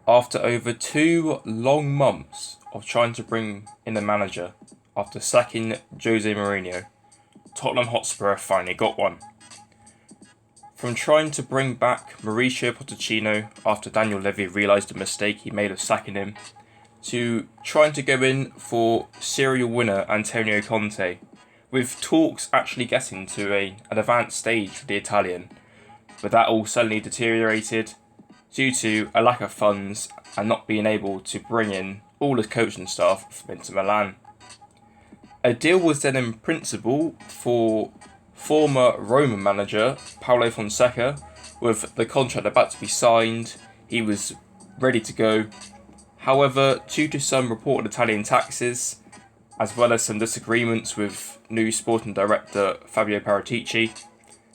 After over 2 long months of trying to bring in a manager after sacking Jose Mourinho, Tottenham Hotspur finally got one. From trying to bring back Mauricio Pochettino after Daniel Levy realised the mistake he made of sacking him, to trying to go in for serial winner Antonio Conte, with talks actually getting to an advanced stage for the Italian, but that all suddenly deteriorated due to a lack of funds and not being able to bring in all the coaching staff from Inter Milan. A deal was then in principle for former Roma manager Paulo Fonseca, with the contract about to be signed. He was ready to go. However, due to some reported Italian taxes, as well as some disagreements with new sporting director Fabio Paratici,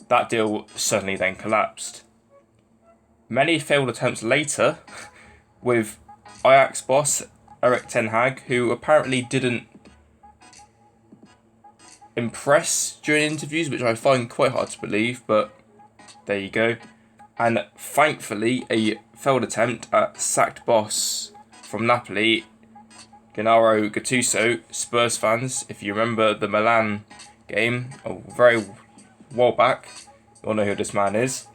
that deal suddenly then collapsed. Many failed attempts later, with Ajax boss Erik ten Hag, who apparently didn't impress during interviews, which I find quite hard to believe, but there you go. And thankfully, a failed attempt at sacked boss from Napoli, Gennaro Gattuso. Spurs fans, if you remember the Milan game a very while back, you'll know who this man is.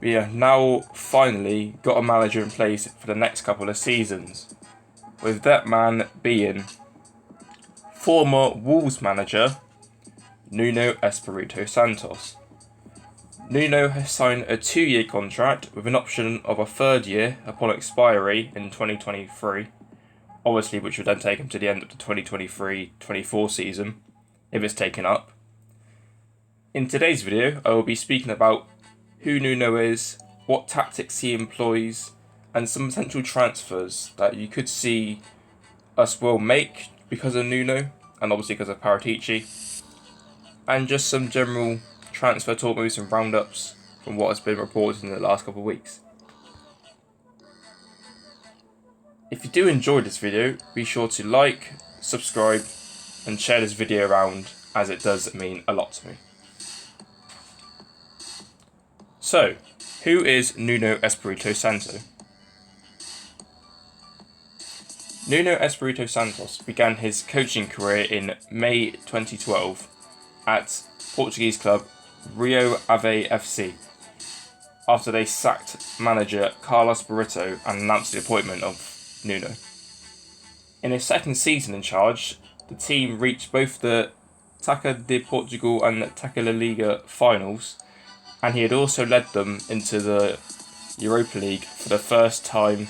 But yeah, now finally got a manager in place for the next couple of seasons, with that man being former Wolves manager Nunto Espirito Santo. Nuno has signed a 2-year contract with an option of a 3rd year upon expiry in 2023, obviously which would then take him to the end of the 2023-24 season, if it's taken up. In today's video, I will be speaking about who Nuno is, what tactics he employs, and some potential transfers that you could see us will make because of Nuno, and obviously because of Paratici, and just some general transfer talk moves and roundups from what has been reported in the last couple of weeks. If you do enjoy this video, be sure to like, subscribe, and share this video around, as it does mean a lot to me. So, who is Nunto Espirito Santo? Nunto Espirito Santo began his coaching career in May 2012 at Portuguese club Rio Ave FC, after they sacked manager Carlos Barreto and announced the appointment of Nuno. In his second season in charge, the team reached both the Taça de Portugal and Taça La Liga finals, and he had also led them into the Europa League for the first time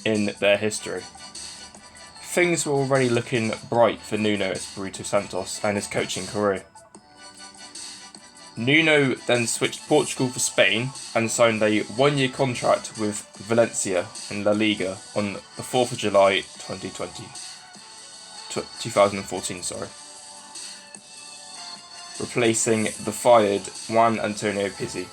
in their history. Things were already looking bright for Nunto Espirito Santo and his coaching career. Nuno then switched Portugal for Spain and signed a 1-year contract with Valencia in La Liga on the 4th of July 2014, replacing the fired Juan Antonio Pizzi.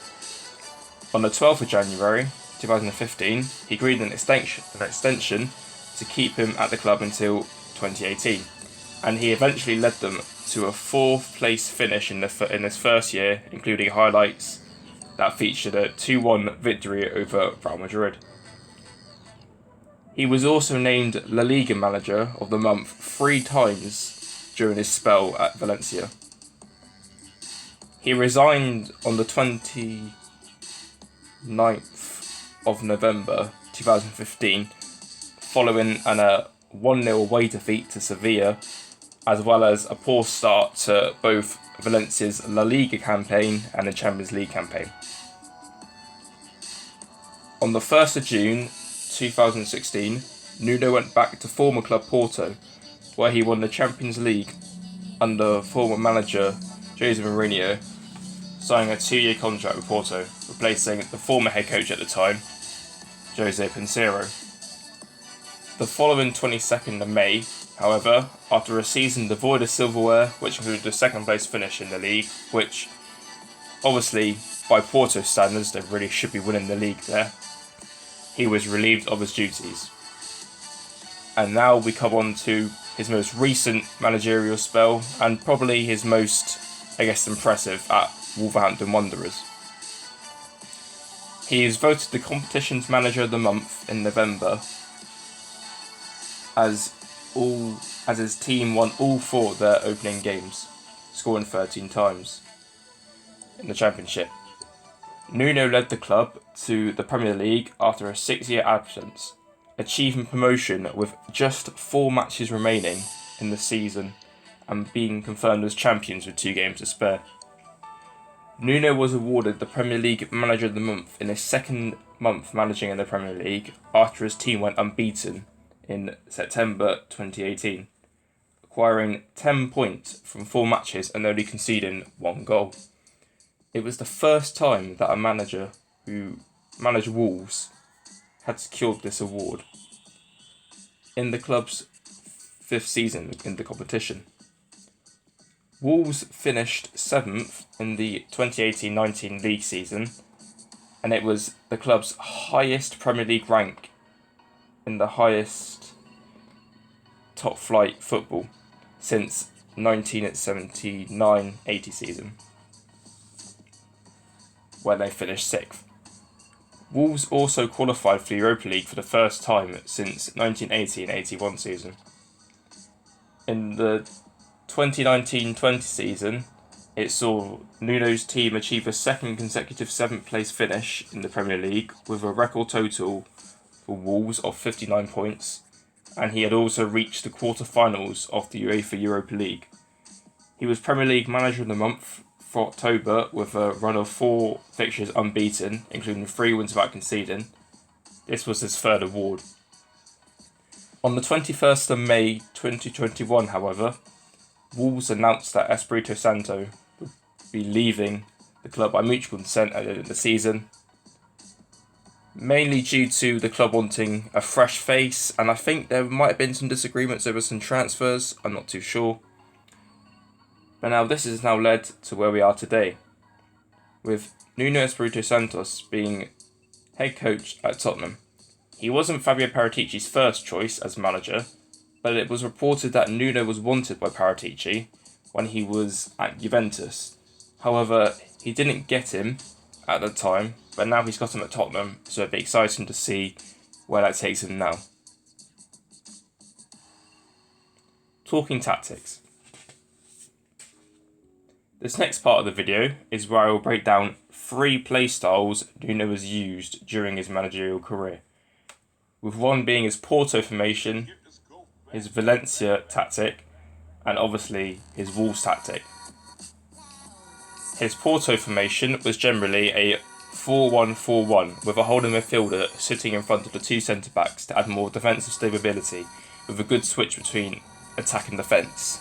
On the 12th of January 2015, he agreed an extension to keep him at the club until 2018, and he eventually led them to a 4th place finish in his first year, including highlights that featured a 2-1 victory over Real Madrid. He was also named La Liga Manager of the Month 3 times during his spell at Valencia. He resigned on the 29th of November 2015 following a 1-0 away defeat to Sevilla, as well as a poor start to both Valencia's La Liga campaign and the Champions League campaign. On the 1st of June 2016, Nuno went back to former club Porto, where he won the Champions League under former manager Jose Mourinho, signing a 2-year contract with Porto, replacing the former head coach at the time, Jose Peseiro. The following 22nd of May, however, after a season devoid of silverware, which included a 2nd place finish in the league, which obviously by Porto standards they really should be winning the league there, he was relieved of his duties. And now we come on to his most recent managerial spell, and probably his most, impressive, at Wolverhampton Wanderers. He is voted the competition's manager of the month in November, as his team won all 4 of their opening games, scoring 13 times in the Championship. Nuno led the club to the Premier League after a 6-year absence, achieving promotion with just 4 matches remaining in the season and being confirmed as champions with 2 games to spare. Nuno was awarded the Premier League Manager of the Month in his second month managing in the Premier League after his team went unbeaten in September 2018, acquiring 10 points from 4 matches and only conceding 1 goal. It was the first time that a manager who managed Wolves had secured this award in the club's 5th season in the competition. Wolves finished 7th in the 2018-19 league season, and it was the club's highest Premier League rank in the highest top flight football since 1979-80 season, where they finished 6th. Wolves also qualified for the Europa League for the first time since 1980-81 season. In the 2019-20 season, it saw Nuno's team achieve a second consecutive 7th place finish in the Premier League with a record total for Wolves of 59 points, and he had also reached the quarter-finals of the UEFA Europa League. He was Premier League Manager of the Month for October with a run of 4 fixtures unbeaten, including 3 wins without conceding. This was his 3rd award. On the 21st of May 2021, however, Wolves announced that Espirito Santo would be leaving the club by mutual consent at the end of the season, mainly due to the club wanting a fresh face, and I think there might have been some disagreements over some transfers, I'm not too sure. But now this has now led to where we are today, with Nunto Espirito Santo being head coach at Tottenham. He wasn't Fabio Paratici's first choice as manager, but it was reported that Nuno was wanted by Paratici when he was at Juventus. However, he didn't get him at the time, but now he's got him at Tottenham, so it'd be exciting to see where that takes him now. Talking tactics. This next part of the video is where I will break down 3 play styles Nuno has used during his managerial career, with one being his Porto formation, his Valencia tactic, and obviously his Wolves tactic. His Porto formation was generally a 4-1-4-1 with a holding midfielder sitting in front of the 2 centre-backs to add more defensive stability with a good switch between attack and defence.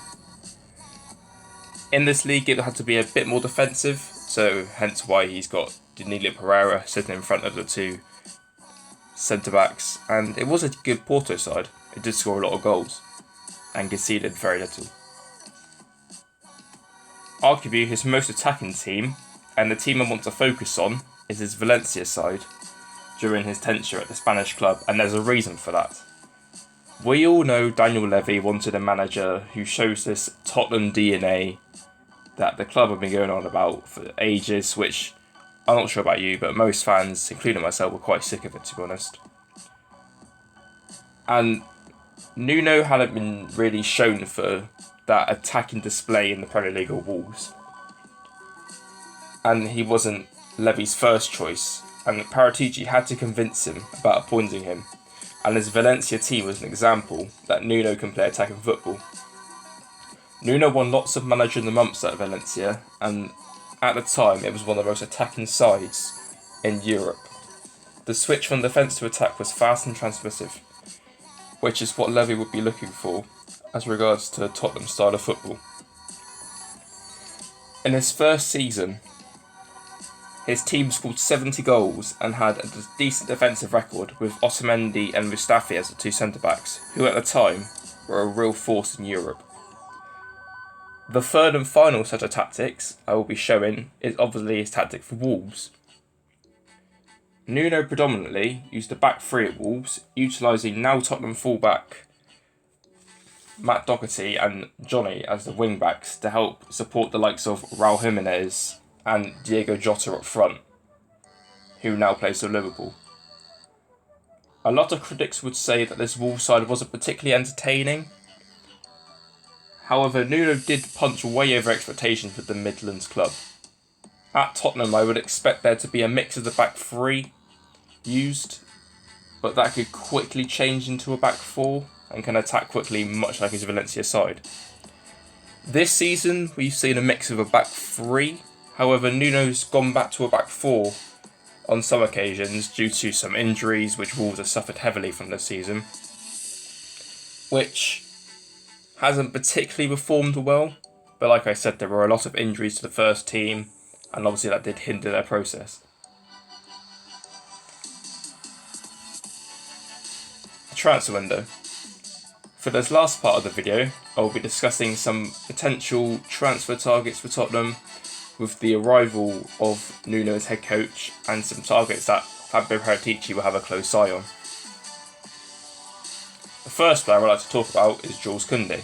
In this league it had to be a bit more defensive, so hence why he's got Danilo Pereira sitting in front of the 2 centre-backs, and it was a good Porto side. It did score a lot of goals and conceded very little. Arguably his most attacking team, and the team I want to focus on, is his Valencia side during his tenure at the Spanish club, and there's a reason for that. We all know Daniel Levy wanted a manager who shows this Tottenham DNA that the club have been going on about for ages, which I'm not sure about you, but most fans, including myself, were quite sick of it, to be honest. And Nuno hadn't been really shown for that attacking display in the Premier League or Wolves. And he wasn't Levy's first choice, and Paratici had to convince him about appointing him. And his Valencia team was an example that Nuno can play attacking football. Nuno won lots of Manager of the Months at Valencia, and at the time it was one of the most attacking sides in Europe. The switch from defence to attack was fast and transmissive, which is what Levy would be looking for as regards to Tottenham's style of football. In his first season, his team scored 70 goals and had a decent defensive record with Otamendi and Mustafi as the 2 centre-backs, who at the time were a real force in Europe. The third and final set of tactics I will be showing is obviously his tactic for Wolves. Nuno predominantly used the back 3 at Wolves, utilising now Tottenham fullback Matt Doherty and Johnny as the wing-backs to help support the likes of Raul Jimenez and Diego Jota up front, who now plays for Liverpool. A lot of critics would say that this Wolves side wasn't particularly entertaining. However, Nuno did punch way over expectations with the Midlands club. At Tottenham, I would expect there to be a mix of the back three used, but that could quickly change into a back four and can attack quickly, much like his Valencia side. This season, we've seen a mix of a back three. However, Nuno's gone back to a back four on some occasions due to some injuries which Wolves have suffered heavily from this season, which hasn't particularly performed well. But like I said, there were a lot of injuries to the first team, and obviously that did hinder their process. The transfer window. For this last part of the video, I will be discussing some potential transfer targets for Tottenham with the arrival of Nuno as head coach and some targets that Fabio Paratici will have a close eye on. The first player I'd like to talk about is Jules Koundé.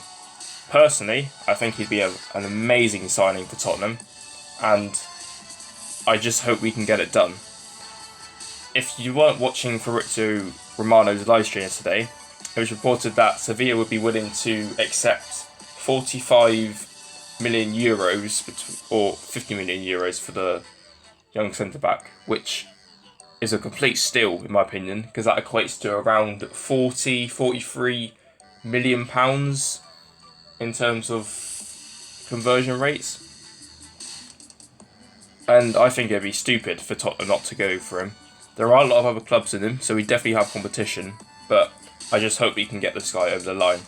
Personally, I think he'd be an amazing signing for Tottenham, and I just hope we can get it done. If you weren't watching Fabrizio Romano's live stream yesterday, it was reported that Sevilla would be willing to accept 45 million euros or 50 million euros for the young centre-back, which is a complete steal in my opinion, because that equates to around 43 million pounds in terms of conversion rates. And I think it'd be stupid for Tottenham not to go for him. There are a lot of other clubs in him, so we definitely have competition, but I just hope we can get this guy over the line,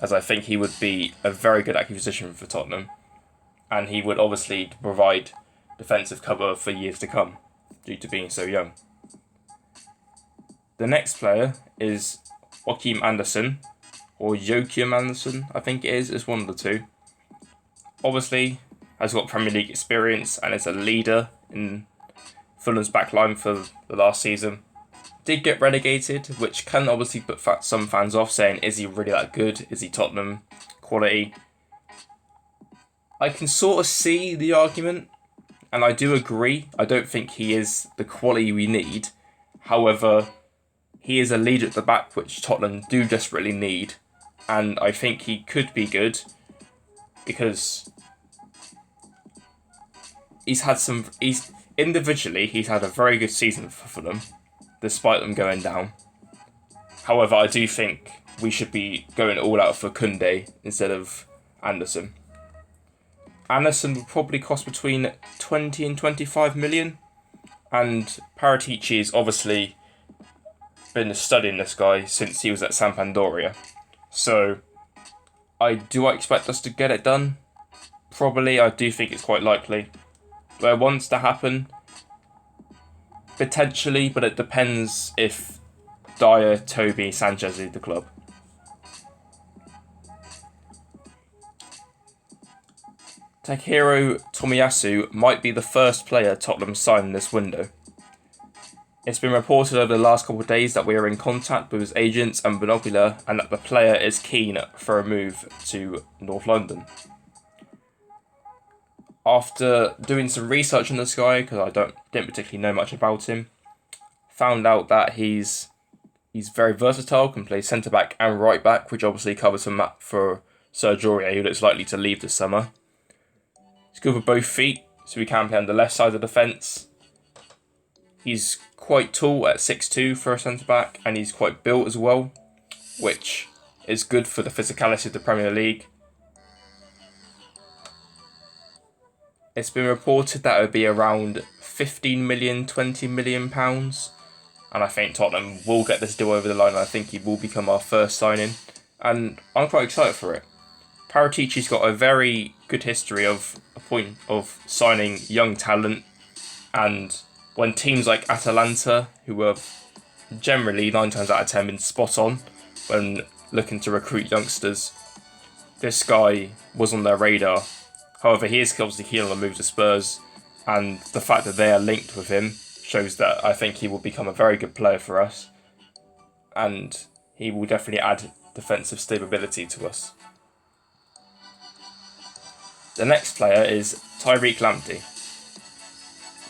as I think he would be a very good acquisition for Tottenham, and he would obviously provide defensive cover for years to come, due to being so young. The next player is Joachim Andersen, or Joachim Andersen, I think it is. It's one of the two. Obviously, has got Premier League experience and is a leader in Fulham's back line for the last season. Did get relegated, which can obviously put some fans off, saying, is he really that good? Is he Tottenham quality? I can sort of see the argument, and I do agree. I don't think he is the quality we need. However, he is a leader at the back, which Tottenham do desperately need, and I think he could be good, because he's had a very good season for Fulham, despite them going down. However, I do think we should be going all out for Koundé instead of Andersen. Andersen will probably cost between 20 and 25 million, and Paratici has obviously been studying this guy since he was at Sampdoria. So, I expect us to get it done? Probably. I do think it's quite likely. Do I want it to happen? Potentially, but it depends if Dyer, Toby, Sanchez leave the club. Takehiro Tomiyasu might be the first player Tottenham signed in this window. It's been reported over the last couple of days that we are in contact with his agents and Binocular, and that the player is keen for a move to North London. After doing some research on this guy, because I didn't particularly know much about him, found out that he's very versatile, can play centre back and right back, which obviously covers some map for Serge Aurier, who looks likely to leave this summer. He's good with both feet, so he can play on the left side of the defence. He's quite tall at 6'2" for a centre back, and he's quite built as well, which is good for the physicality of the Premier League. It's been reported that it would be around 15 million, 20 million pounds. And I think Tottenham will get this deal over the line. And I think he will become our first signing. And I'm quite excited for it. Paratici's got a very good history of signing young talent. And when teams like Atalanta, who were generally 9 times out of 10 been spot on when looking to recruit youngsters, this guy was on their radar. However, he is obviously keen on the move to Spurs, and the fact that they are linked with him shows that I think he will become a very good player for us, and he will definitely add defensive stability to us. The next player is Tariq Lamptey.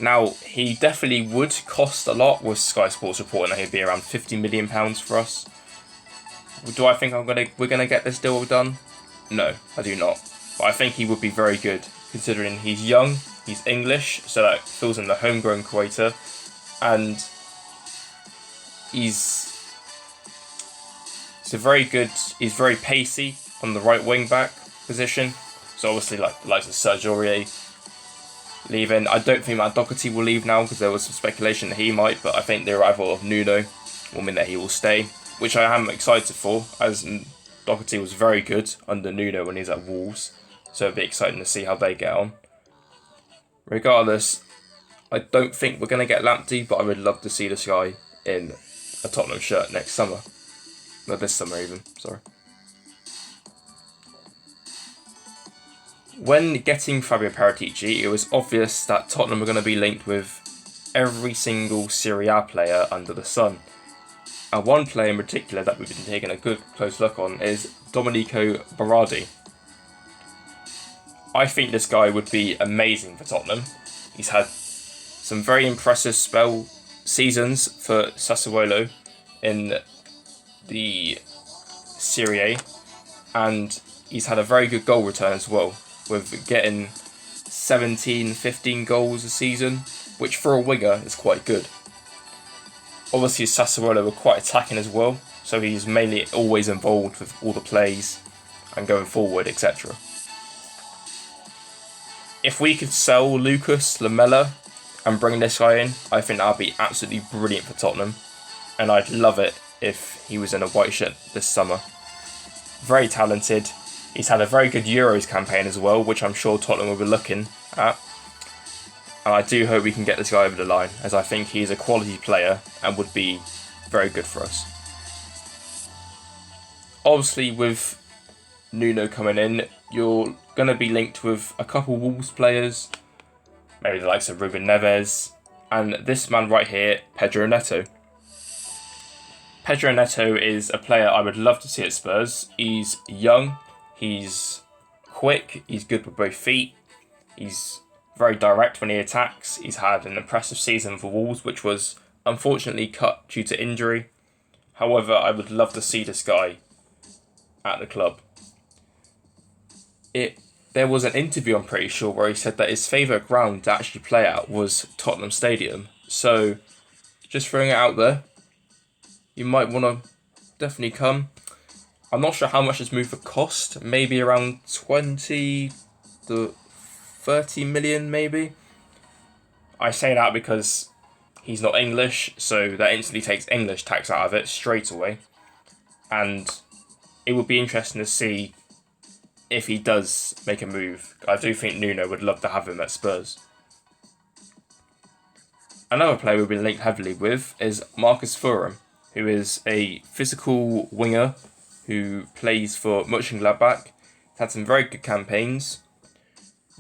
Now, he definitely would cost a lot, with Sky Sports reporting that he'd be around £50 million for us. Do I think we're gonna get this deal done? No, I do not. But I think he would be very good, considering he's young, he's English, so that fills in the homegrown quota, and he's he's very pacey on the right wing back position. So obviously, like the likes of Serge Aurier leaving. I don't think Matt Doherty will leave now, because there was some speculation that he might, but I think the arrival of Nuno will mean that he will stay, which I am excited for, as Doherty was very good under Nuno when he was at Wolves, so it'll be exciting to see how they get on. Regardless, I don't think we're going to get Lamptey, but I would love to see this guy in a Tottenham shirt next summer. Not this summer even, sorry. When getting Fabio Paratici, it was obvious that Tottenham were going to be linked with every single Serie A player under the sun. And one player in particular that we've been taking a good close look on is Domenico Berardi. I think this guy would be amazing for Tottenham. He's had some very impressive seasons for Sassuolo in the Serie A, and he's had a very good goal return as well, with getting 15 goals a season, which for a winger is quite good. Obviously, Sassuolo were quite attacking as well, so he's mainly always involved with all the plays and going forward, etc. If we could sell Lucas Lamela and bring this guy in, I think that would be absolutely brilliant for Tottenham, and I'd love it if he was in a white shirt this summer. Very talented. He's had a very good Euros campaign as well, which I'm sure Tottenham will be looking at. And I do hope we can get this guy over the line, as I think he's a quality player and would be very good for us. Obviously, with Nuno coming in, you're going to be linked with a couple Wolves players, maybe the likes of Ruben Neves, and this man right here, Pedro Neto. Pedro Neto is a player I would love to see at Spurs. He's young, he's quick, he's good with both feet, he's very direct when he attacks. He's had an impressive season for Wolves, which was unfortunately cut due to injury. However, I would love to see this guy at the club. There was an interview, I'm pretty sure, where he said that his favourite ground to actually play at was Tottenham Stadium. So, just throwing it out there, you might want to definitely come. I'm not sure how much this move would cost. Maybe around 20 to 30 million, maybe. I say that because he's not English, so that instantly takes English tax out of it straight away. And it would be interesting to see if he does make a move. I do think Nuno would love to have him at Spurs. Another player we've been linked heavily with is Marcus Thuram, who is a physical winger who plays for Mönchengladbach. He's had some very good campaigns.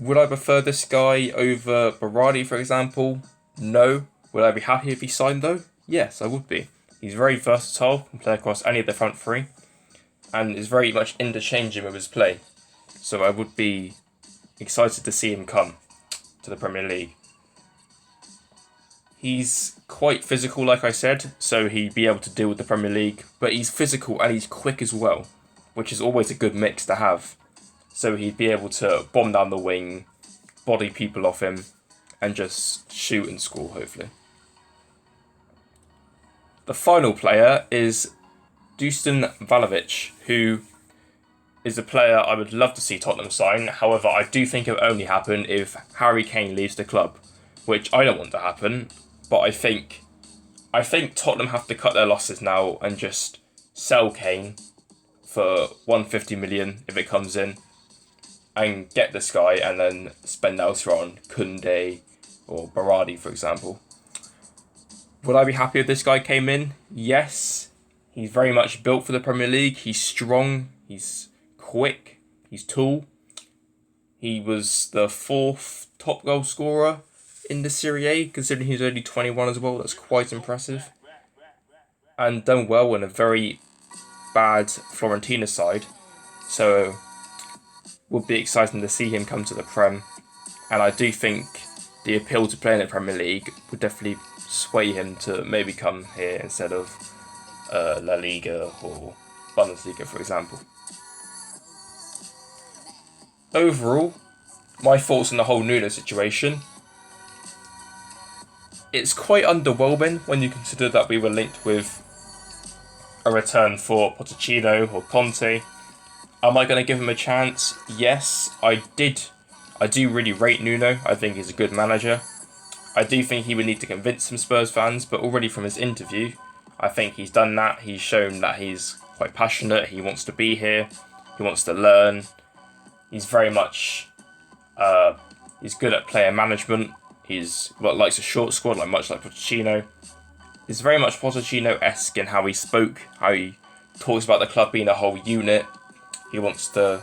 Would I prefer this guy over Berardi, for example? No. Would I be happy if he signed, though? Yes, I would be. He's very versatile, can play across any of the front three, and is very much interchanging with his play. So I would be excited to see him come to the Premier League. He's quite physical, like I said, so he'd be able to deal with the Premier League, but he's physical and he's quick as well, which is always a good mix to have. So he'd be able to bomb down the wing, body people off him, and just shoot and score, hopefully. The final player is Dusan Vlahovic, who is a player I would love to see Tottenham sign. However, I do think it will only happen if Harry Kane leaves the club, which I don't want to happen, but I think Tottenham have to cut their losses now and just sell Kane for 150 million if it comes in, and get this guy and then spend elsewhere on Koundé or Berardi, for example. Would I be happy if this guy came in? Yes. He's very much built for the Premier League. He's strong. He's quick. He's tall. He was the 4th top goal scorer in the Serie A, considering he's only 21 as well. That's quite impressive. And done well in a very bad Fiorentina side. So would be exciting to see him come to the Prem, and I do think the appeal to play in the Premier League would definitely sway him to maybe come here instead of La Liga or Bundesliga, for example. Overall, my thoughts on the whole NUNO situation. It's quite underwhelming when you consider that we were linked with a return for Pochettino or Conte. Am I going to give him a chance? Yes, I do really rate NUNO. I think he's a good manager. I do think he would need to convince some Spurs fans, but already from his interview, I think he's done that. He's shown that he's quite passionate. He wants to be here. He wants to learn. He's very much... he's good at player management. He's likes a short squad, much like Pochettino. He's very much Pochettino-esque in how he spoke, how he talks about the club being a whole unit. He wants to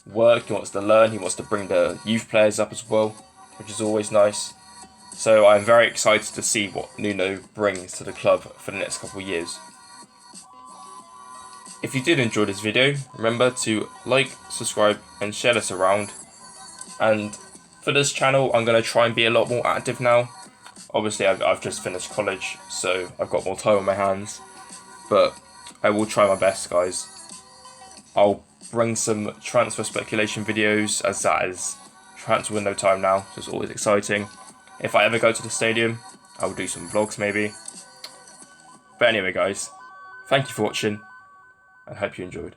work, he wants to learn, he wants to bring the youth players up as well, which is always nice. So I'm very excited to see what NUNO brings to the club for the next couple of years. If you did enjoy this video, remember to like, subscribe and share this around. And for this channel, I'm going to try and be a lot more active now. Obviously, I've just finished college, so I've got more time on my hands. But I will try my best, guys. I'll bring some transfer speculation videos, as that is transfer window time now, so it's always exciting. If I ever go to the stadium, I will do some vlogs maybe. But anyway, guys, thank you for watching, and hope you enjoyed.